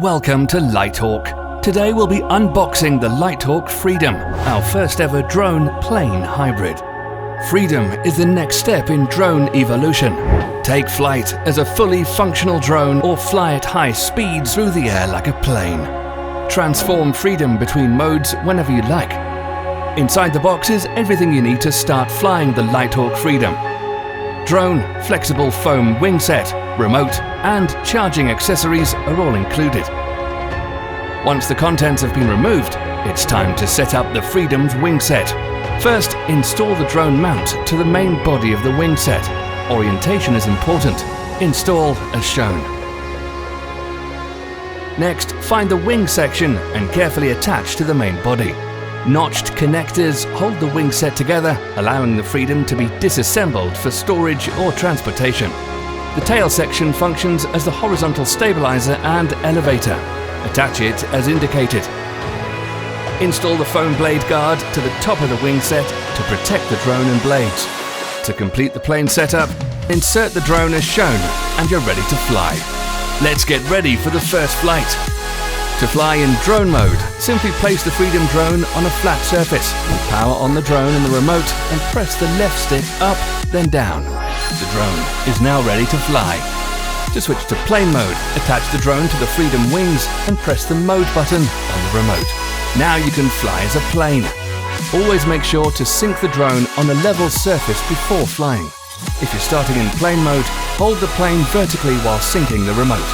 Welcome to LiteHawk. Today we'll be unboxing the LiteHawk FREEDOM, our first ever drone-plane hybrid. FREEDOM is the next step in drone evolution. Take flight as a fully functional drone or fly at high speeds through the air like a plane. Transform FREEDOM between modes whenever you like. Inside the box is everything you need to start flying the LiteHawk FREEDOM. Drone, flexible foam wing set, remote and charging accessories are all included. Once the contents have been removed, it's time to set up the FREEDOM's wing set. First, install the drone mount to the main body of the wing set. Orientation is important. Install as shown. Next, find the wing section and carefully attach to the main body. Notched connectors hold the wing set together, allowing the FREEDOM to be disassembled for storage or transportation. The tail section functions as the horizontal stabilizer and elevator. Attach it as indicated. Install the foam blade guard to the top of the wing set to protect the drone and blades. To complete the plane setup, insert the drone as shown and you're ready to fly. Let's get ready for the first flight. To fly in drone mode, simply place the FREEDOM drone on a flat surface. Power on the drone and the remote and press the left stick up, then down. The drone is now ready to fly. To switch to plane mode, attach the drone to the FREEDOM wings and press the mode button on the remote. Now you can fly as a plane. Always make sure to sync the drone on a level surface before flying. If you're starting in plane mode, hold the plane vertically while syncing the remote.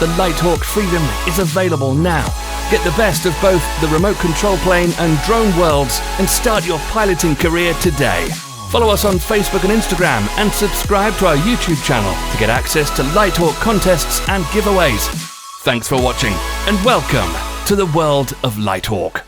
The LiteHawk FREEDOM is available now. Get the best of both the remote control plane and drone worlds and start your piloting career today. Follow us on Facebook and Instagram and subscribe to our YouTube channel to get access to LiteHawk contests and giveaways. Thanks for watching and welcome to the world of LiteHawk.